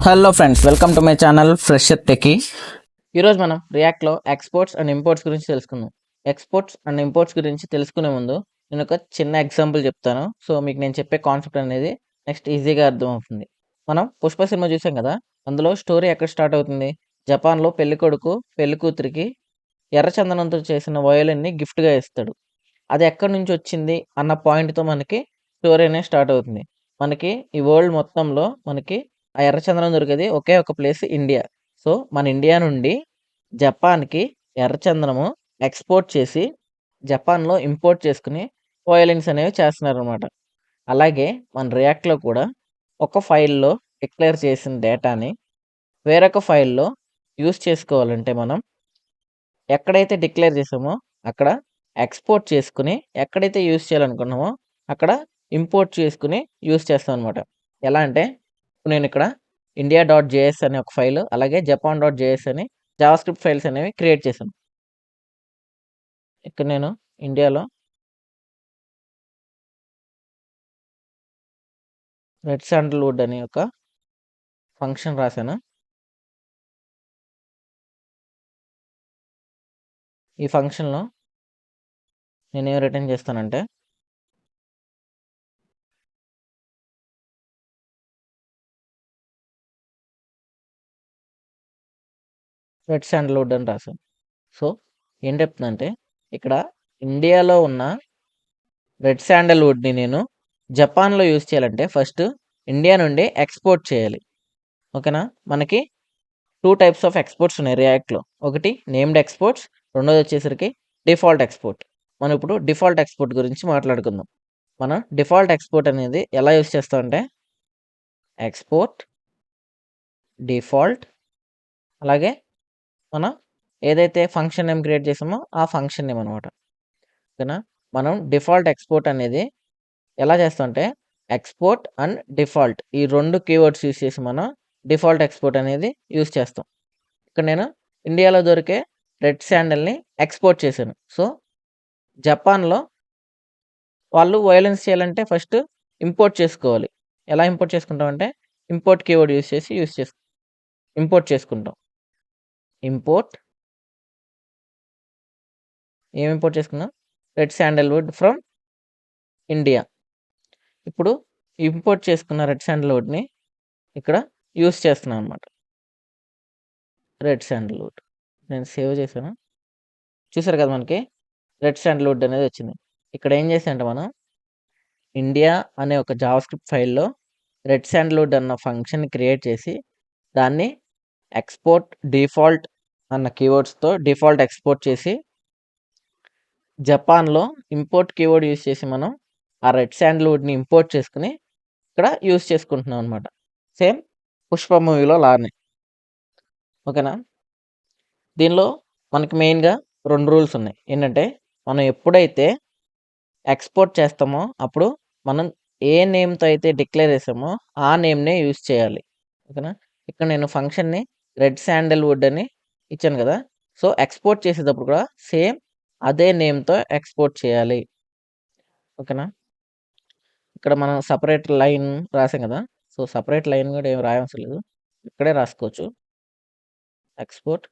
Hello friends, welcome to my channel fresher techie. ఈరోజు మనం రియాక్ట్లో exports and imports గురించి తెలుసుకుందాం. ఎక్స్పోర్ట్స్ అండ్ ఇంపోర్ట్స్ గురించి తెలుసుకునే ముందు నేను ఒక చిన్న ఎగ్జాంపుల్ చెప్తాను. సో మీకు నేను చెప్పే కాన్సెప్ట్ అనేది నెక్స్ట్ ఈజీగా అర్థమవుతుంది. మనం పుష్ప సినిమా చూసాం కదా, అందులో స్టోరీ ఎక్కడ స్టార్ట్ అవుతుంది? జపాన్లో పెళ్లి కొడుకు పెళ్లి కూతురికి ఎర్రచందనంతో చేసిన వయోలిన్ని గిఫ్ట్గా ఇస్తాడు. అది ఎక్కడి నుంచి వచ్చింది అన్న పాయింట్తో మనకి స్టోరీ అనేది స్టార్ట్ అవుతుంది. మనకి ఈ వరల్డ్ మొత్తంలో మనకి ఆ ఎర్రచందనం దొరికేది ఒకే ఒక ప్లేస్ ఇండియా. సో మన ఇండియా నుండి జపాన్కి ఎర్రచందనము ఎక్స్పోర్ట్ చేసి జపాన్లో ఇంపోర్ట్ చేసుకుని వయోలిన్స్ అనేవి చేస్తున్నారనమాట. అలాగే మన రియాక్ట్లో కూడా ఒక ఫైల్లో డిక్లేర్ చేసిన డేటాని వేరొక ఫైల్లో యూస్ చేసుకోవాలంటే మనం ఎక్కడైతే డిక్లేర్ చేసామో అక్కడ ఎక్స్పోర్ట్ చేసుకుని, ఎక్కడైతే యూస్ చేయాలనుకున్నామో అక్కడ ఇంపోర్ట్ చేసుకుని యూస్ చేస్తాం అనమాట. ఎలా అంటే ఇప్పుడు నేను ఇక్కడ india.js అనే ఒక ఫైల్, అలాగే japan.js అని జావాస్క్రిప్ట్ ఫైల్స్ అనేవి క్రియేట్ చేశాను. ఇక్కడ నేను ఇండియాలో రెడ్ శాండల్వుడ్ అనే ఒక ఫంక్షన్ రాశాను. ఈ ఫంక్షన్లో నేనేం రిటర్న్ చేస్తానంటే రెడ్ శాండల్వుడ్ అని రాశాను. సో ఏం చెప్తుందంటే ఇక్కడ ఇండియాలో ఉన్న రెడ్ శాండల్వుడ్ని నేను జపాన్లో యూస్ చేయాలంటే ఫస్ట్ ఇండియా నుండి ఎక్స్పోర్ట్ చేయాలి. ఓకేనా? మనకి 2 టైప్స్ ఆఫ్ ఎక్స్పోర్ట్స్ ఉన్నాయి రియాక్ట్లో. ఒకటి నేమ్డ్ ఎక్స్పోర్ట్స్, రెండోది వచ్చేసరికి డిఫాల్ట్ ఎక్స్పోర్ట్. మనం ఇప్పుడు డిఫాల్ట్ ఎక్స్పోర్ట్ గురించి మాట్లాడుకుందాం. మనం డిఫాల్ట్ ఎక్స్పోర్ట్ అనేది ఎలా యూస్ చేస్తామంటే ఎక్స్పోర్ట్ డిఫాల్ట్, అలాగే మనం ఏదైతే ఫంక్షన్ నేమ్ క్రియేట్ చేసామో ఆ ఫంక్షన్ నేమ్ అనమాట. ఓకేనా? మనం డిఫాల్ట్ ఎక్స్పోర్ట్ అనేది ఎలా చేస్తామంటే ఎక్స్పోర్ట్ అండ్ డిఫాల్ట్ ఈ 2 కీవర్డ్స్ యూస్ చేసి మనం డిఫాల్ట్ ఎక్స్పోర్ట్ అనేది యూస్ చేస్తాం. ఇక్కడ నేను ఇండియాలో దొరికే రెడ్ శాండల్ని ఎక్స్పోర్ట్ చేశాను. సో జపాన్లో వాళ్ళు వయోలెన్స్ చేయాలంటే ఫస్ట్ ఇంపోర్ట్ చేసుకోవాలి. ఎలా ఇంపోర్ట్ చేసుకుంటామంటే ఇంపోర్ట్ కీవర్డ్ యూస్ చేసి ఇంపోర్ట్ చేసుకుంటాం. ఇంపోర్ట్ ఏం ఇంపోర్ట్ చేసుకున్నాం? Red sandalwood from India. ఇప్పుడు ఇంపోర్ట్ చేసుకున్న రెడ్ శాండల్వుడ్ని ఇక్కడ యూస్ చేస్తున్నాను అనమాట. రెడ్ శాండల్వుడ్ నేను సేవ్ చేశాను. చూసారు కదా, మనకి రెడ్ శాండల్వుడ్ అనేది వచ్చింది. ఇక్కడ ఏం చేసామంటే మనం ఇండియా అనే ఒక జావాస్క్రిప్ట్ ఫైల్లో రెడ్ శాండల్వుడ్ అన్న ఫంక్షన్ క్రియేట్ చేసి దాన్ని ఎక్స్పోర్ట్ డిఫాల్ట్ అన్న కీవర్డ్స్తో డిఫాల్ట్ ఎక్స్పోర్ట్ చేసి జపాన్లో ఇంపోర్ట్ కీవర్డ్ యూస్ చేసి మనం ఆ రెడ్ శాండల్వుడ్ని ఇంపోర్ట్ చేసుకుని ఇక్కడ యూస్ చేసుకుంటున్నాం అనమాట. సేమ్ పుష్ప మూవీలో లానే. ఓకేనా? దీనిలో మనకి మెయిన్గా 2 రూల్స్ ఉన్నాయి. ఏంటంటే మనం ఎప్పుడైతే ఎక్స్పోర్ట్ చేస్తామో అప్పుడు మనం ఏ నేమ్తో అయితే డిక్లేర్ చేసామో ఆ నేమ్నే యూస్ చేయాలి. ఓకేనా? ఇక్కడ నేను ఫంక్షన్ని రెడ్ శాండల్వుడ్ అని ఇచ్చాను కదా, సో ఎక్స్పోర్ట్ చేసేటప్పుడు కూడా సేమ్ అదే నేమ్తో ఎక్స్పోర్ట్ చేయాలి. ఓకేనా? ఇక్కడ మనం సపరేట్ లైన్ రాసాం కదా, సో సపరేట్ లైన్ కూడా ఏం రాయవసరం లేదు, ఇక్కడే రాసుకోవచ్చు. ఎక్స్పోర్ట్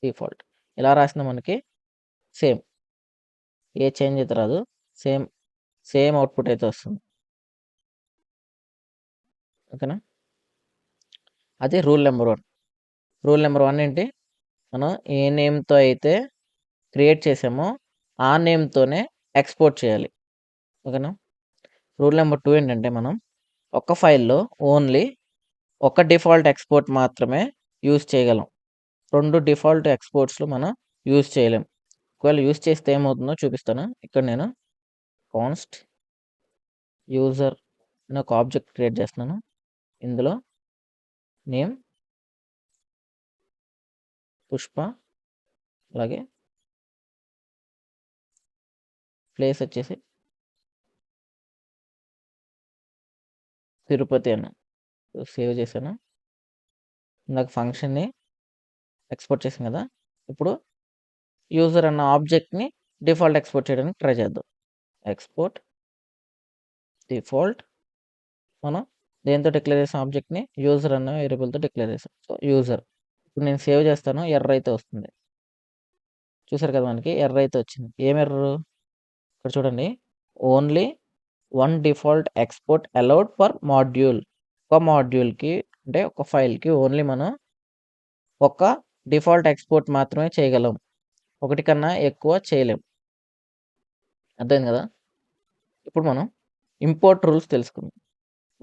డిఫాల్ట్ ఇలా రాసిన మనకి సేమ్ ఏ చేంజ్ అయితే రాదు, సేమ్ అవుట్పుట్ అయితే వస్తుంది. ఓకేనా? అది రూల్ నెంబర్ 1. రూల్ నెంబర్ 1 ఏంటి? మనం ఏ నేమ్తో అయితే క్రియేట్ చేసామో ఆ నేమ్తోనే ఎక్స్పోర్ట్ చేయాలి. ఓకేనా? రూల్ నెంబర్ 2 ఏంటంటే మనం ఒక ఫైల్లో ఓన్లీ ఒక డిఫాల్ట్ ఎక్స్పోర్ట్ మాత్రమే యూస్ చేయగలం. 2 డిఫాల్ట్ ఎక్స్పోర్ట్స్లో మనం యూస్ చేయలేం. ఒకవేళ యూస్ చేస్తే ఏమవుతుందో చూపిస్తాను. ఇక్కడ నేను కాన్స్ట్ యూజర్ అని ఒక ఆబ్జెక్ట్ క్రియేట్ చేస్తున్నాను. ఇందులో నేమ్ పుష్ప, అలాగే ప్లేస్ వచ్చేసి తిరుపతి అన్న సేవ్ చేశాను. ఇందాక ఫంక్షన్ని ఎక్స్పోర్ట్ చేసాం కదా, ఇప్పుడు యూజర్ అన్న ఆబ్జెక్ట్ని డిఫాల్ట్ ఎక్స్పోర్ట్ చేయడానికి ట్రై చేద్దాం. ఎక్స్పోర్ట్ డిఫాల్ట్ మనం దేంతో డిక్లేర్ చేసాం ఆబ్జెక్ట్ని? యూజర్ అన్న వేరియబుల్తో డిక్లేర్ చేసాం. So user. ఇప్పుడు నేను సేవ్ చేస్తాను, ఎర్రర్ అయితే వస్తుంది. చూసారు కదా, మనకి ఎర్రర్ అయితే వచ్చింది. ఏం ఎర్రర్? ఇక్కడ చూడండి, only one default export allowed for module. ఒక మాడ్యూల్కి అంటే ఒక ఫైల్కి ఓన్లీ మనం ఒక డిఫాల్ట్ ఎక్స్పోర్ట్ మాత్రమే చేయగలం, ఒకటి కన్నా ఎక్కువ చేయలేం. అర్థమైంది కదా. ఇప్పుడు మనం ఇంపోర్ట్ రూల్స్ తెలుసుకుందాం.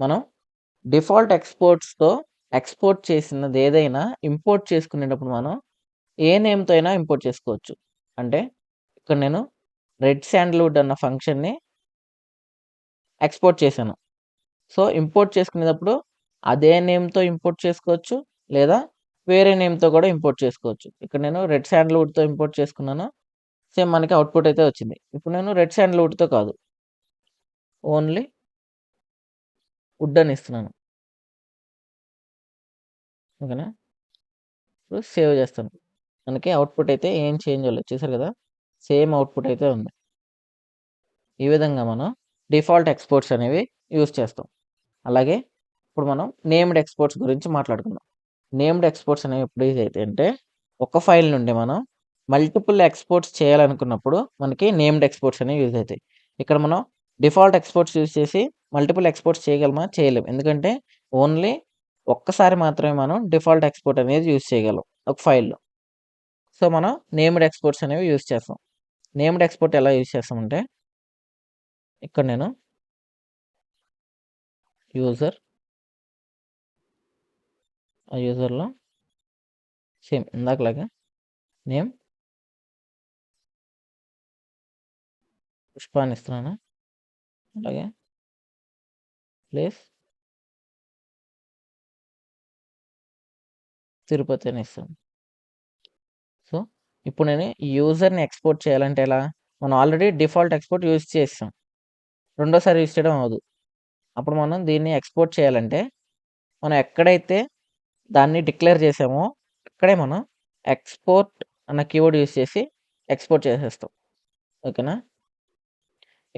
మనం డిఫాల్ట్ ఎక్స్పోర్ట్స్తో ఎక్స్పోర్ట్ చేసినది ఏదైనా ఇంపోర్ట్ చేసుకునేటప్పుడు మనం ఏ నేమ్తో అయినా ఇంపోర్ట్ చేసుకోవచ్చు. అంటే ఇక్కడ నేను రెడ్ శాండల్వుడ్ అన్న ఫంక్షన్ని ఎక్స్పోర్ట్ చేశాను. సో ఇంపోర్ట్ చేసుకునేటప్పుడు అదే నేమ్తో ఇంపోర్ట్ చేసుకోవచ్చు, లేదా వేరే నేమ్తో కూడా ఇంపోర్ట్ చేసుకోవచ్చు. ఇక్కడ నేను రెడ్ శాండల్వుడ్తో ఇంపోర్ట్ చేసుకున్నాను, సేమ్ మనకి అవుట్పుట్ అయితే వచ్చింది. ఇప్పుడు నేను రెడ్ శాండల్వుడ్తో కాదు, ఓన్లీ వుడ్ అని ఇస్తున్నాను. ఓకేనా. ఇప్పుడు సేవ్ చేస్తాను. మనకి అవుట్పుట్ అయితే ఏం చేంజ్ అవ్వలేదు, చూసారు కదా, సేమ్ అవుట్పుట్ అయితే ఉంది. ఈ విధంగా మనం డిఫాల్ట్ ఎక్స్పోర్ట్స్ అనేవి యూజ్ చేస్తాం. అలాగే ఇప్పుడు మనం నేమ్డ్ ఎక్స్పోర్ట్స్ గురించి మాట్లాడుకుందాం. నేమ్డ్ ఎక్స్పోర్ట్స్ అనేవి ఎప్పుడు యూజ్ అయితే అంటే, ఒక ఫైల్ నుండి మనం మల్టిపుల్ ఎక్స్పోర్ట్స్ చేయాలనుకున్నప్పుడు మనకి నేమ్డ్ ఎక్స్పోర్ట్స్ అనేవి యూజ్ అవుతాయి. ఇక్కడ మనం డిఫాల్ట్ ఎక్స్పోర్ట్స్ యూజ్ చేసి మల్టిపుల్ ఎక్స్పోర్ట్స్ చేయగలమా? చేయలేం. ఎందుకంటే ఓన్లీ ఒక్కసారి మాత్రమే మనం డిఫాల్ట్ ఎక్స్పోర్ట్ అనేది యూజ్ చేయగలం ఒక ఫైల్లో. సో మనం నేమ్డ్ ఎక్స్పోర్ట్స్ అనేవి యూజ్ చేస్తాం. నేమ్డ్ ఎక్స్పోర్ట్ ఎలా యూజ్ చేస్తామంటే, ఇక్కడ నేను యూజర్, ఆ యూజర్లో సేమ్ ఇందాకలాగా నేమ్ పుష్ప అని ఇస్తున్నాను. అలాగే ప్లేస్ తిరుపతి అని ఇస్తాను. సో ఇప్పుడు నేను ఈ యూజర్ని ఎక్స్పోర్ట్ చేయాలంటే ఎలా? మనం ఆల్రెడీ డిఫాల్ట్ ఎక్స్పోర్ట్ యూజ్ చేసాం, రెండోసారి యూజ్ చేయడం అవ్వదు. అప్పుడు మనం దీన్ని ఎక్స్పోర్ట్ చేయాలంటే మనం ఎక్కడైతే దాన్ని డిక్లేర్ చేసామో అక్కడే మనం ఎక్స్పోర్ట్ అన్న కీవర్డ్ యూజ్ చేసి ఎక్స్పోర్ట్ చేసేస్తాం. ఓకేనా.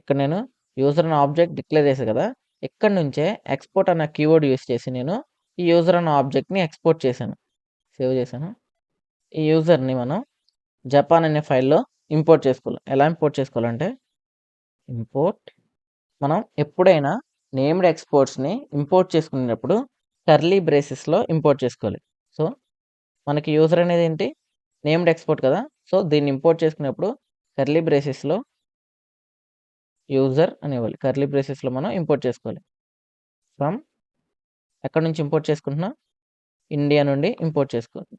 ఇక్కడ నేను యూజర్ అన్న ఆబ్జెక్ట్ డిక్లేర్ చేశాను కదా, ఇక్కడ నుంచే ఎక్స్పోర్ట్ అన్న కీవర్డ్ యూజ్ చేసి నేను ఈ యూజర్ అన్న ఆబ్జెక్ట్ని ఎక్స్పోర్ట్ చేశాను, సేవ్ చేశాను. ఈ యూజర్ని మనం జపాన్ అనే ఫైల్లో ఇంపోర్ట్ చేసుకోవాలి. ఎలా ఇంపోర్ట్ చేసుకోవాలంటే, ఇంపోర్ట్ మనం ఎప్పుడైనా నేమ్డ్ ఎక్స్పోర్ట్స్ని ఇంపోర్ట్ చేసుకునేటప్పుడు కర్లీ బ్రేసెస్లో ఇంపోర్ట్ చేసుకోవాలి. సో మనకి యూజర్ అనేది ఏంటి? నేమ్డ్ ఎక్స్పోర్ట్ కదా. సో దీన్ని ఇంపోర్ట్ చేసుకునేప్పుడు కర్లీ బ్రేసెస్లో యూజర్ అనేవాళ్ళు, కర్లీ బ్రేసెస్లో మనం ఇంపోర్ట్ చేసుకోవాలి. ఫ్రమ్ ఎక్కడి నుంచి ఇంపోర్ట్ చేసుకుంటున్నాం? ఇండియా నుండి ఇంపోర్ట్ చేసుకోవాలి.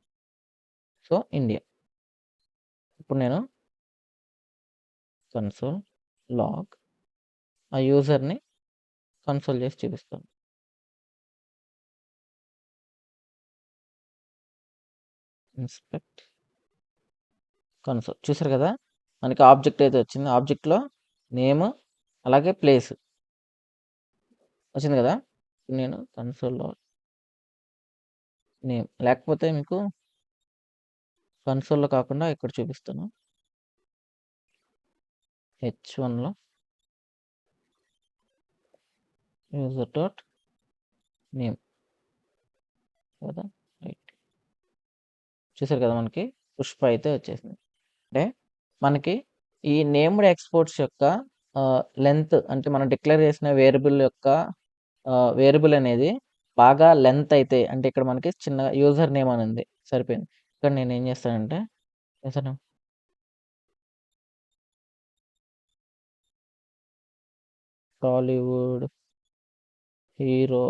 So India. ఇప్పుడు నేను కన్సోల్ లాగ్ ఆ యూజర్ని కన్సోల్ చేసి చూపిస్తాను. Inspect console. చూసారు కదా, మనకి ఆబ్జెక్ట్ అయితే వచ్చింది. ఆబ్జెక్ట్లో నేమ్ అలాగే ప్లేస్ వచ్చింది కదా. నేను కన్సోల్లో నేమ్, లేకపోతే మీకు కన్సోల్లో కాకుండా ఇక్కడ చూపిస్తాను. H1లో యూజర్ డాట్ నేమ్ కదా, రైట్. చూసారు కదా, మనకి పుష్ప అయితే వచ్చేసింది. అంటే మనకి ఈ నేమ్డ్ ఎక్స్పోర్ట్స్ యొక్క లెంత్, అంటే మనం డిక్లేర్ చేసిన వేరియబుల్ యొక్క వేరియబుల్ అనేది బాగా లెంత్ అయితే, అంటే ఇక్కడ మనకి చిన్న యూజర్ నేమ్ అని ఉంది, సరిపోయింది. ఇక్కడ నేను ఏం చేస్తానంటే, user name Tollywood hero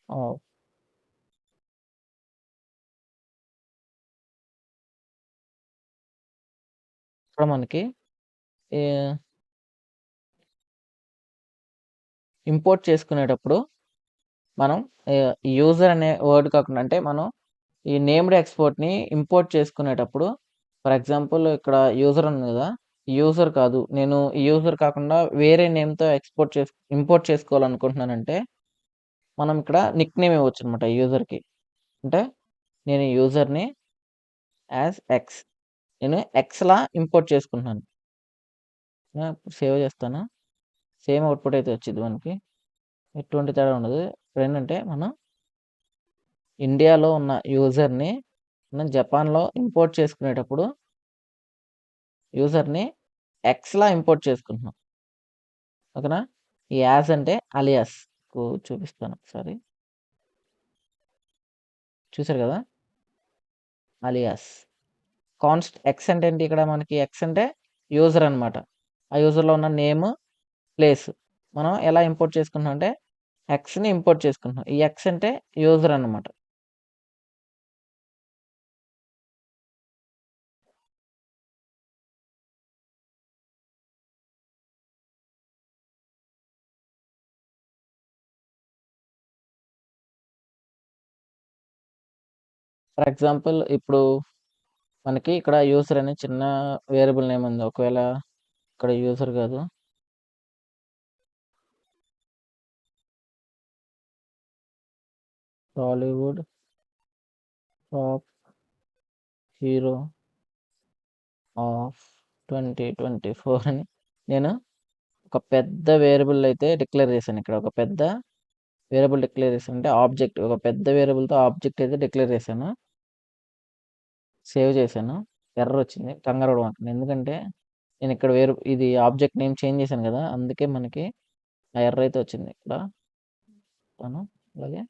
of ఇక్కడ మనకి ఇంపోర్ట్ చేసుకునేటప్పుడు మనం యూజర్ అనే వర్డ్ కాకుండా, అంటే మనం ఈ నేమ్డ్ ఎక్స్పోర్ట్ని ఇంపోర్ట్ చేసుకునేటప్పుడు, ఫర్ ఎగ్జాంపుల్ ఇక్కడ యూజర్ ఉంది కదా, యూజర్ కాదు, నేను ఈ యూజర్ కాకుండా వేరే నేమ్తో ఇంపోర్ట్ చేసుకోవాలనుకుంటున్నానంటే మనం ఇక్కడ నిక్ నేమ్ ఇవ్వచ్చు అనమాట యూజర్కి. అంటే నేను యూజర్ని యాజ్ ఎక్స్, నేను ఎక్స్లా ఇంపోర్ట్ చేసుకుంటున్నాను. ఇప్పుడు సేవ్ చేస్తాను. సేమ్ అవుట్పుట్ అయితే వచ్చింది మనకి, ఎటువంటి తేడా ఉండదు. ఇప్పుడు ఏంటంటే మనం ఇండియాలో ఉన్న యూజర్ని మనం జపాన్లో ఇంపోర్ట్ చేసుకునేటప్పుడు యూజర్ని ఎక్స్లా ఇంపోర్ట్ చేసుకుంటున్నాం, ఓకేనా. ఈ యాజ్ అంటే అలియాస్ చూపిస్తాను ఒకసారి. చూసారు కదా, అలియాస్. కాన్స్ట్ ఎక్స్ అంటే ఏంటి, ఇక్కడ మనకి ఎక్స్ అంటే యూజర్ అనమాట. ఆ యూజర్లో ఉన్న నేమ్, ప్లేస్ మనం ఎలా ఇంపోర్ట్ చేసుకుంటున్నాం అంటే ఎక్స్ని ఇంపోర్ట్ చేసుకుంటున్నాం. ఈ ఎక్స్ అంటే యూజర్ అనమాట. ఫర్ ఎగ్జాంపుల్ ఇప్పుడు మనకి ఇక్కడ యూజర్ అనే చిన్న వేరియబుల్ నేమ్ ఉంది. ఒకవేళ ఇక్కడ యూజర్ కాదు, టాలీవుడ్ టాప్ హీరో ఆఫ్ 2024 అని నేను ఒక పెద్ద వేరియబుల్ అయితే డిక్లేర్ చేశాను. ఇక్కడ ఒక పెద్ద వేరియబుల్ డిక్లేర్ చేశాను అంటే ఆబ్జెక్ట్, ఒక పెద్ద వేరియబుల్తో ఆబ్జెక్ట్ అయితే డిక్లేర్ చేశాను. సేవ్ చేశాను. ఎర్రర్ వచ్చింది, కంగారు పడమాకండి. ఎందుకంటే నేను ఇక్కడ ఇది ఆబ్జెక్ట్ నేమ్ చేంజ్ చేశాను కదా, అందుకే మనకి ఆ ఎర్రర్ అయితే వచ్చింది ఇక్కడ. అలాగే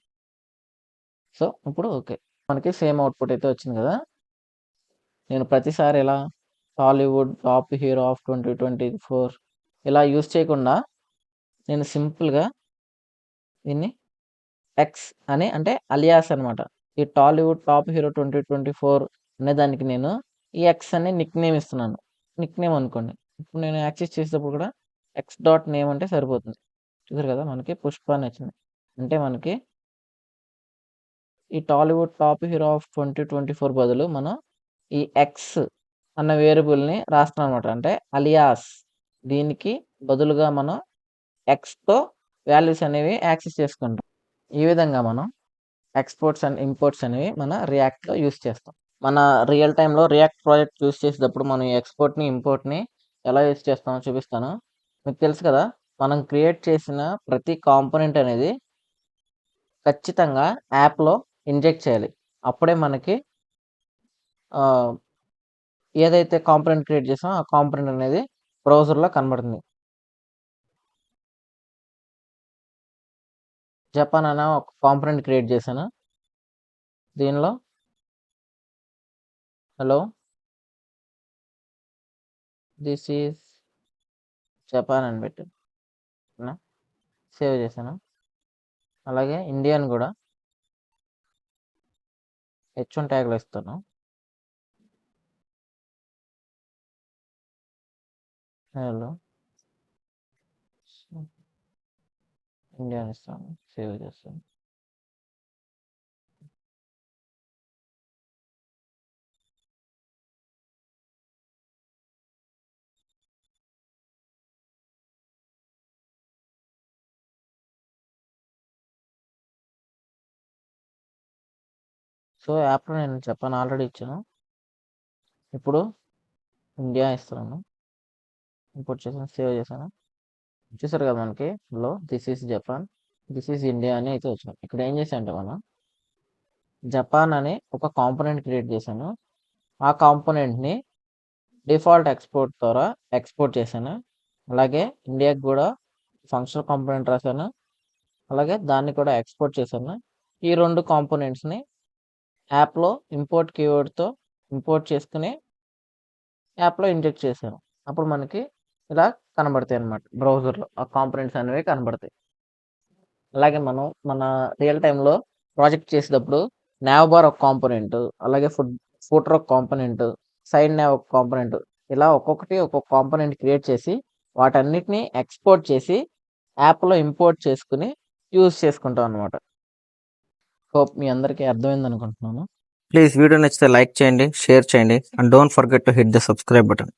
సో ఇప్పుడు ఓకే, మనకి సేమ్ అవుట్పుట్ అయితే వచ్చింది కదా. నేను ప్రతిసారి ఇలా టాలీవుడ్ టాప్ హీరో ఆఫ్ 2024 ఇలా యూజ్ చేయకుండా నేను సింపుల్గా దీన్ని ఎక్స్ అని అంటే అలియాస్ అనమాట. ఈ టాలీవుడ్ టాప్ హీరో 2024 అనే దానికి నేను ఈ ఎక్స్ అని నిక్ నేమ్ ఇస్తున్నాను. నిక్ నేమ్ అనుకోండి. ఇప్పుడు నేను యాక్సెస్ చేసేటప్పుడు కూడా ఎక్స్ డాట్ నేమ్ అంటే సరిపోతుంది. చూసారు కదా, మనకి పుష్ప అని వచ్చింది. అంటే మనకి ఈ టాలీవుడ్ టాప్ హీరో ఆఫ్ 2024 బదులు మనం ఈ ఎక్స్ అన్న వేరియబుల్ని రాస్తున్నాం అనమాట. అంటే అలియాస్, దీనికి బదులుగా మనం ఎక్స్తో వాల్యూస్ అనేవి యాక్సెస్ చేసుకుంటాం. ఈ విధంగా మనం ఎక్స్పోర్ట్స్ అండ్ ఇంపోర్ట్స్ అనేవి మన రియాక్ట్లో యూస్ చేస్తాం. మన రియల్ టైంలో రియాక్ట్ ప్రాజెక్ట్ యూస్ చేసేటప్పుడు మనం ఈ ఎక్స్పోర్ట్ని ఇంపోర్ట్ని ఎలా యూస్ చేస్తామో చూపిస్తాను. మీకు తెలుసు కదా, మనం క్రియేట్ చేసిన ప్రతి కాంపోనెంట్ అనేది ఖచ్చితంగా యాప్లో ఇంజెక్ట్ చేయాలి. అప్పుడే మనకి ఏదైతే కాంపోనెంట్ క్రియేట్ చేసామో ఆ కాంపోనెంట్ అనేది బ్రౌజర్లో కనబడుతుంది. జపాన్ అనే ఒక కాంపోనెంట్ క్రియేట్ చేశాను. దీనిలో హలో దిస్ ఈజ్ జపాన్ అని పెట్టాను, సేవ్ చేశాను. అలాగే ఇండియన్ కూడా H1 ట్యాగ్లో ఇస్తాను. హలో ఇండియన్ ఇస్తాను, సేవ్ చేస్తాను. సో యాప్లో నేను జపాన్ ఆల్రెడీ ఇచ్చాను. ఇప్పుడు ఇండియా ఇస్తున్నాను, ఇంపోర్ట్ చేశాను, సేవ్ చేశాను. చూసారు కదా, మనకి లో this is Japan, this is India అని అయితే వచ్చాను. ఇక్కడ ఏం చేశానంటే మనం జపాన్ అనే ఒక కాంపోనెంట్ క్రియేట్ చేశాను. ఆ కాంపోనెంట్ని డిఫాల్ట్ ఎక్స్పోర్ట్ ద్వారా ఎక్స్పోర్ట్ చేశాను. అలాగే ఇండియాకి కూడా ఫంక్షనల్ కాంపోనెంట్ రాశాను, అలాగే దాన్ని కూడా ఎక్స్పోర్ట్ చేశాను. ఈ రెండు కాంపోనెంట్స్ని యాప్లో ఇంపోర్ట్ కీవర్డ్తో ఇంపోర్ట్ చేసుకుని యాప్లో ఇంజెక్ట్ చేశాను. అప్పుడు మనకి ఇలా కనబడతాయి అన్నమాట, బ్రౌజర్లో ఆ కాంపోనెంట్స్ అనేవి కనబడతాయి. అలాగే మనం మన రియల్ టైంలో ప్రాజెక్ట్ చేసేటప్పుడు nav బార్ ఒక కాంపోనెంట్, అలాగే ఫుటర్ ఒక కాంపోనెంట్, సైడ్ nav ఒక కాంపోనెంట్, ఇలా ఒక్కొక్కటి ఒక్కొక్క కాంపోనెంట్ క్రియేట్ చేసి వాటన్నిటిని ఎక్స్పోర్ట్ చేసి యాప్లో ఇంపోర్ట్ చేసుకుని యూజ్ చేసుకుంటాం అనమాట. హోప్ మీ అందరికీ అర్థమైంది అనుకుంటున్నాను. ప్లీజ్ వీడియో నచ్చితే లైక్ చేయండి, షేర్ చేయండి, and don't forget to hit the subscribe button.